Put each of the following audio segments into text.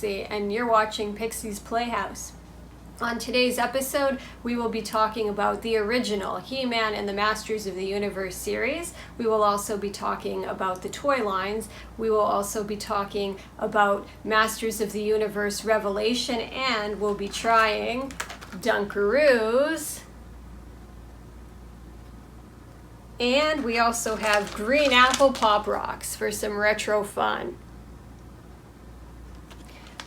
Pixie, and you're watching Pixie's Playhouse. On today's episode, we will be talking about the original He-Man and the Masters of the Universe series. We will also be talking about the toy lines. We will also be talking about Masters of the Universe Revelation, and we'll be trying Dunkaroos. And we also have green apple pop rocks for some retro fun.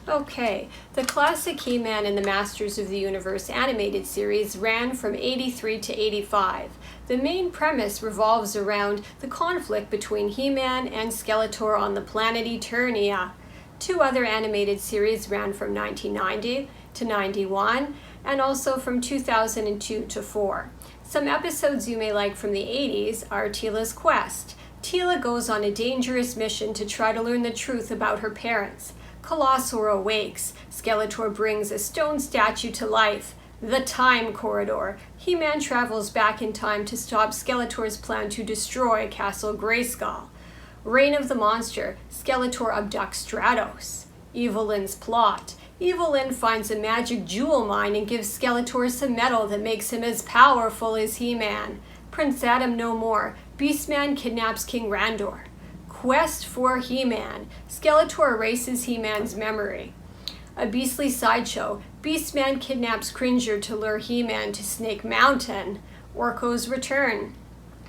Okay, the classic He-Man and the Masters of the Universe animated series ran from 83 to 85. The main premise revolves around the conflict between He-Man and Skeletor on the planet Eternia. Two other animated series ran from 1990 to 91 and also from 2002 to 4. Some episodes you may like from the 80s are Teela's Quest. Teela goes on a dangerous mission to try to learn the truth about her parents. Colossal awakes. Skeletor brings a stone statue to life. The Time Corridor. He-Man travels back in time to stop Skeletor's plan to destroy Castle Grayskull. Reign of the Monster. Skeletor abducts Stratos. Evelyn's Plot. Evelyn finds a magic jewel mine and gives Skeletor some metal that makes him as powerful as He-Man. Prince Adam no more. Beastman kidnaps King Randor. Quest for He-Man. Skeletor erases He-Man's memory. A beastly sideshow. Beastman kidnaps Cringer to lure He-Man to Snake Mountain. Orko's return.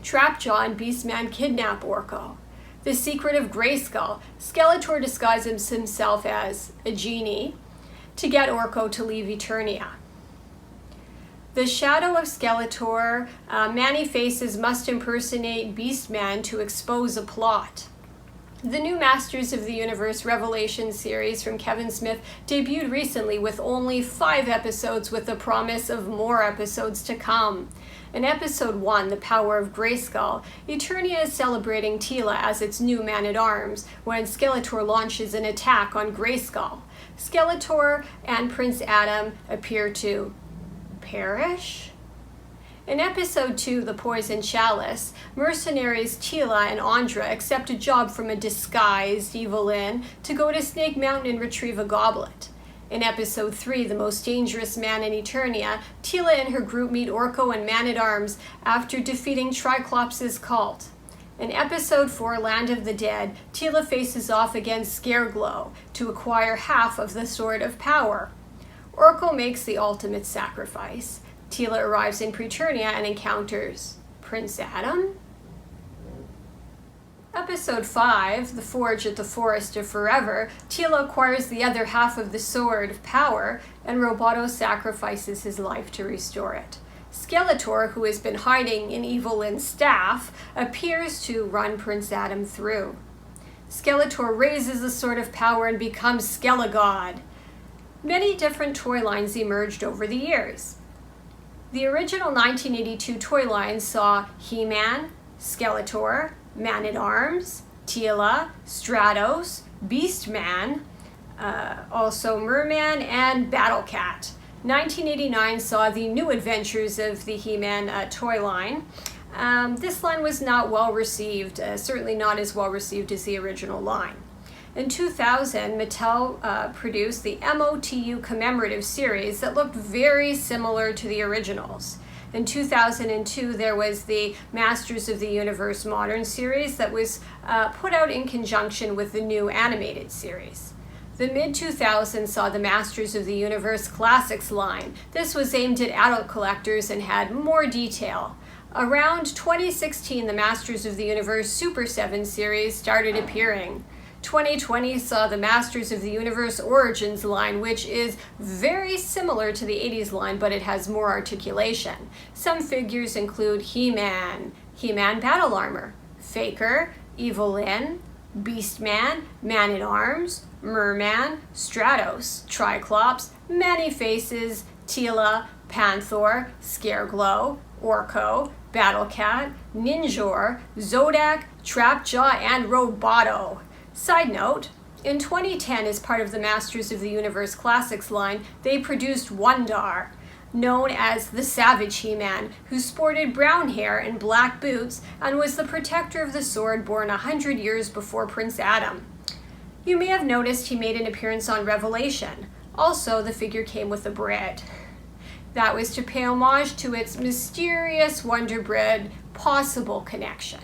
Trapjaw and Beastman kidnap Orko. The Secret of Grayskull. Skeletor disguises himself as a genie to get Orko to leave Eternia. The Shadow of Skeletor. Man-E-Faces must impersonate Beastman to expose a plot. The new Masters of the Universe Revelation series from Kevin Smith debuted recently with only 5 episodes with the promise of more episodes to come. In episode 1, The Power of Grayskull, Eternia is celebrating Teela as its new man-at-arms when Skeletor launches an attack on Grayskull. Skeletor and Prince Adam appear to perish? In episode 2, The Poison Chalice, mercenaries Teela and Andra accept a job from a disguised Evelyn to go to Snake Mountain and retrieve a goblet. In episode 3, The Most Dangerous Man in Eternia, Teela and her group meet Orko and Man-at-Arms after defeating Triclops' cult. In episode 4, Land of the Dead, Teela faces off against Scareglow to acquire half of the Sword of Power. Orko makes the ultimate sacrifice. Teela arrives in Preternia and encounters Prince Adam? Episode 5, The Forge at the Forest of Forever, Teela acquires the other half of the Sword of Power, and Roboto sacrifices his life to restore it. Skeletor, who has been hiding in Evelyn's staff, appears to run Prince Adam through. Skeletor raises the Sword of Power and becomes Skelegod. Many different toy lines emerged over the years. The original 1982 toy line saw He-Man, Skeletor, Man-at-Arms, Teela, Stratos, Beastman, also Merman, and Battle Cat. 1989 saw the new adventures of the He-Man toy line. This line was not well received, certainly not as well received as the original line. In 2000, Mattel produced the MOTU commemorative series that looked very similar to the originals. In 2002, there was the Masters of the Universe Modern series that was put out in conjunction with the new animated series. The mid-2000s saw the Masters of the Universe Classics line. This was aimed at adult collectors and had more detail. Around 2016, the Masters of the Universe Super 7 series started appearing. 2020 saw the Masters of the Universe Origins line, which is very similar to the 80s line, but it has more articulation. Some figures include He-Man, He-Man Battle Armor, Faker, Evelyn, Beastman, Man-at-Arms, Merman, Stratos, Triclops, Man-E-Faces, Teela, Panther, Scareglow, Orko, Battle Cat, Ninjor, Zodak, Trapjaw, and Roboto. Side note, in 2010, as part of the Masters of the Universe Classics line, they produced Wondar, known as the Savage He-Man, who sported brown hair and black boots and was the protector of the sword born 100 years before Prince Adam. You may have noticed he made an appearance on Revelation. Also, the figure came with a bread. That was to pay homage to its mysterious Wonder Bread possible connection.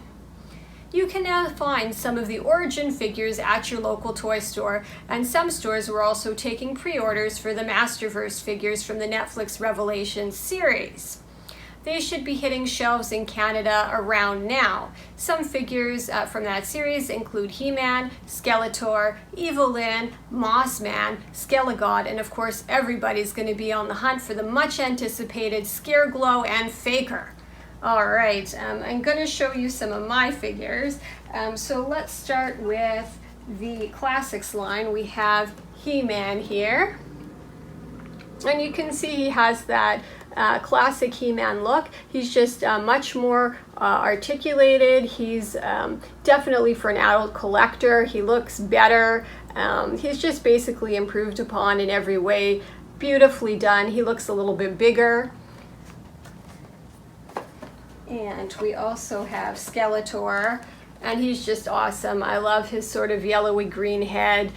You can now find some of the origin figures at your local toy store, and some stores were also taking pre-orders for the Masterverse figures from the Netflix Revelation series. They should be hitting shelves in Canada around now. Some figures from that series include He-Man, Skeletor, Evil-Lyn, Mossman, Skelegod, and of course everybody's going to be on the hunt for the much anticipated Scareglow and Faker. Alright, I'm going to show you some of my figures. So let's start with the Classics line. We have He-Man here. And you can see he has that classic He-Man look. He's just much more articulated. He's definitely for an adult collector. He looks better. He's just basically improved upon in every way. Beautifully done. He looks a little bit bigger. And we also have Skeletor, and he's just awesome. I love his sort of yellowy green head.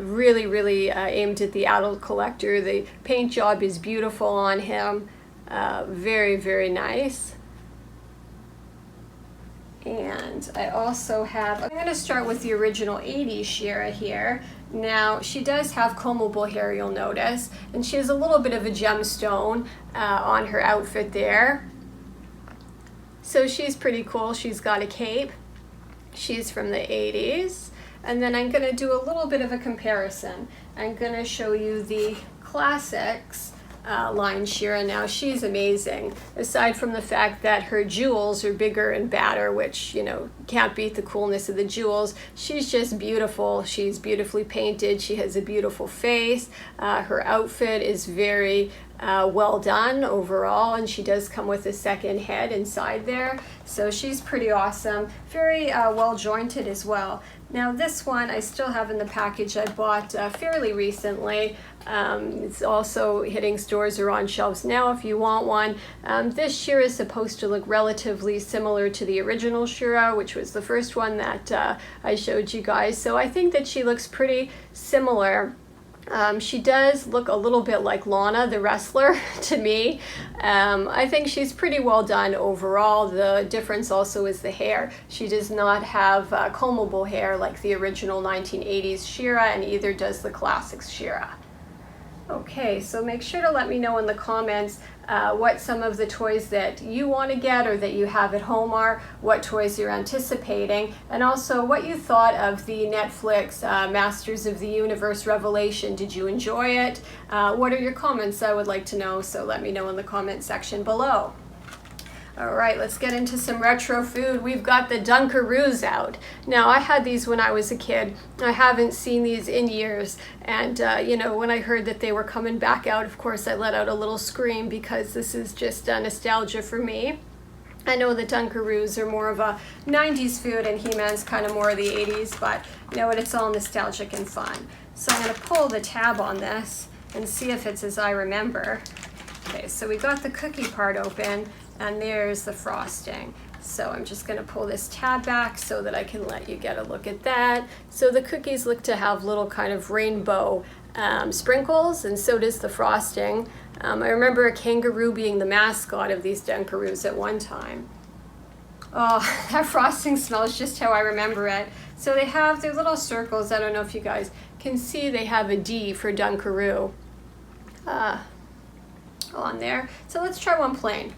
Really aimed at the adult collector. The paint job is beautiful on him. Very nice. And I also have, I'm going to start with the original 80s She-Ra here. Now, she does have combable hair, you'll notice, and she has a little bit of a gemstone on her outfit there. So she's pretty cool. She's got a cape. She's from the 80s. And then I'm going to do a little bit of a comparison. I'm going to show you the Classics line She-Ra. Now, she's amazing. Aside from the fact that her jewels are bigger and badder, which, you know, can't beat the coolness of the jewels, she's just beautiful. She's beautifully painted. She has a beautiful face. Her outfit is very well done overall, and she does come with a second head inside there, so she's pretty awesome. Very well jointed as well. Now this one I still have in the package. I bought fairly recently. It's also hitting stores or on shelves now if you want one. This She-Ra is supposed to look relatively similar to the original She-Ra, which was the first one that I showed you guys, so I think that she looks pretty similar. She does look a little bit like Lana, the wrestler, to me. I think she's pretty well done overall. The difference also is the hair. She does not have combable hair like the original 1980s She-Ra, and either does the Classics She-Ra. Okay, so make sure to let me know in the comments what some of the toys that you want to get or that you have at home are, what toys you're anticipating, and also what you thought of the Netflix Masters of the Universe Revelation. Did you enjoy it? What are your comments? I would like to know, so let me know in the comment section below. All right, let's get into some retro food. We've got the Dunkaroos out. Now, I had these when I was a kid. I haven't seen these in years. And, you know, when I heard that they were coming back out, of course, I let out a little scream because this is just nostalgia for me. I know the Dunkaroos are more of a 90s food and He-Man's kind of more of the 80s, but you know what, it's all nostalgic and fun. So I'm going to pull the tab on this and see if it's as I remember. Okay, so we got the cookie part open, and there's the frosting. So I'm just going to pull this tab back so that I can let you get a look at that. So the cookies look to have little kind of rainbow sprinkles, and so does the frosting. I remember a kangaroo being the mascot of these Dunkaroos at one time. Oh, that frosting smells just how I remember it. So they have their little circles. I don't know if you guys can see, they have a D for Dunkaroo on there. So let's try one plain.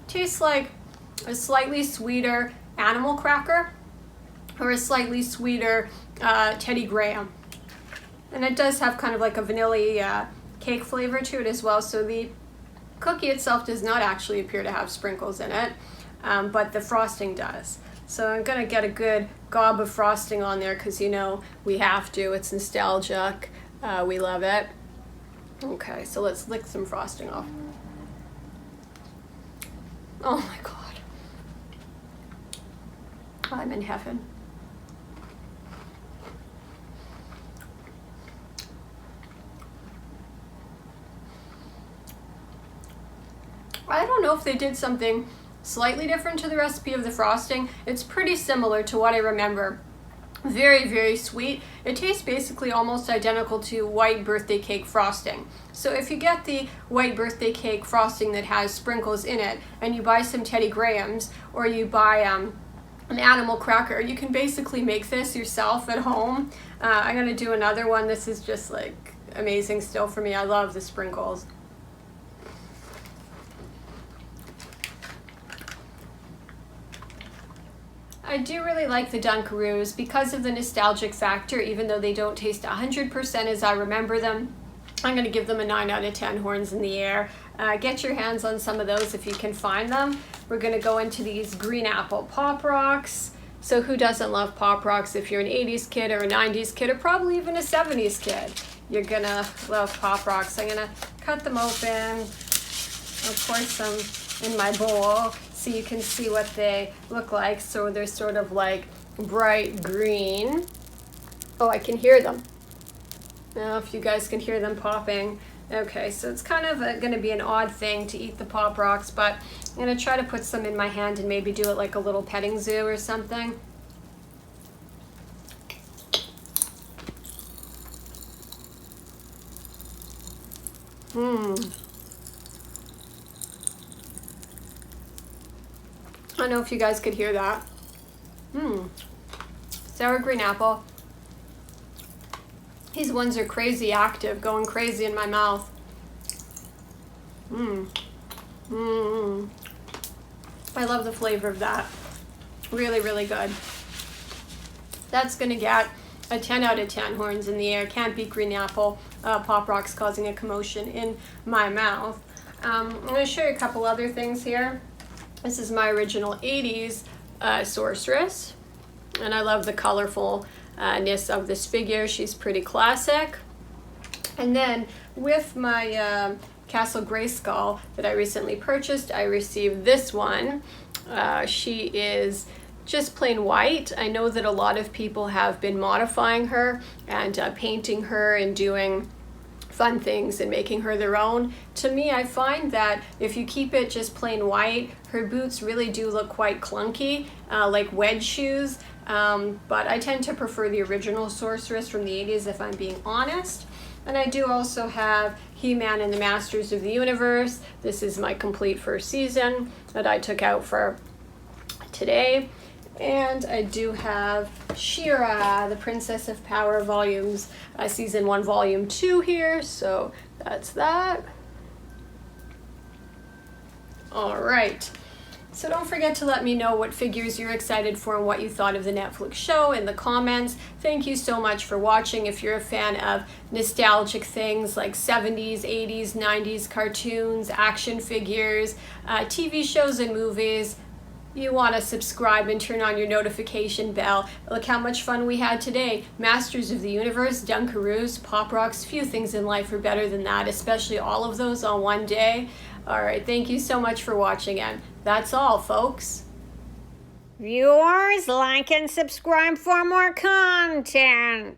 Tastes like a slightly sweeter animal cracker or a slightly sweeter Teddy Graham. And it does have kind of like a vanilla cake flavor to it as well. So the cookie itself does not actually appear to have sprinkles in it, but the frosting does. So I'm gonna get a good gob of frosting on there because, you know, we have to. It's nostalgic. We love it. Okay, so let's lick some frosting off. Oh my God. I'm in heaven. know if they did something slightly different to the recipe of the frosting. It's pretty similar to what I remember. Very, very sweet. It tastes basically almost identical to white birthday cake frosting. So if you get the white birthday cake frosting that has sprinkles in it, and you buy some Teddy Grahams, or you buy an animal cracker, you can basically make this yourself at home. I'm gonna do another one. This is just like amazing still for me. I love the sprinkles. I do really like the Dunkaroos because of the nostalgic factor. Even though they don't taste 100% as I remember them, I'm going to give them a 9 out of 10 horns in the air. Get your hands on some of those if you can find them. We're going to go into these green apple Pop Rocks. So who doesn't love Pop Rocks? If you're an 80s kid or a 90s kid or probably even a 70s kid, you're going to love Pop Rocks. I'm going to cut them open. I'll pour some in my bowl so you can see what they look like. So they're sort of like bright green. Oh, I can hear them. I don't know if you guys can hear them popping. Okay, so it's kind of going to be an odd thing to eat the Pop Rocks, but I'm going to try to put some in my hand and maybe do it like a little petting zoo or something. I don't know if you guys could hear that. Sour green apple. These ones are crazy active, going crazy in my mouth. I love the flavor of that. Really, really good. That's gonna get a 10 out of 10 horns in the air. Can't beat green apple Pop Rocks causing a commotion in my mouth. I'm gonna show you a couple other things here. This is my original 80s sorceress, and I love the colorfulness of this figure. She's pretty classic. And then with my Castle Grayskull that I recently purchased, I received this one. She is just plain white. I know that a lot of people have been modifying her and painting her and doing fun things and making her their own. To me, I find that if you keep it just plain white, her boots really do look quite clunky, like wedge shoes. But I tend to prefer the original sorceress from the 80s, if I'm being honest. And I do also have He-Man and the Masters of the Universe. This is my complete first season that I took out for today. And I do have She-Ra, the Princess of Power volumes, season 1, volume 2 here. So that's that. All right. So don't forget to let me know what figures you're excited for and what you thought of the Netflix show in the comments. Thank you so much for watching. If you're a fan of nostalgic things like 70s, 80s, 90s cartoons, action figures, TV shows and movies, you want to subscribe and turn on your notification bell. Look how much fun we had today. Masters of the Universe, Dunkaroos, Pop Rocks. Few things in life are better than that, especially all of those on one day. All right, thank you so much for watching, and that's all, folks. Viewers, like and subscribe for more content.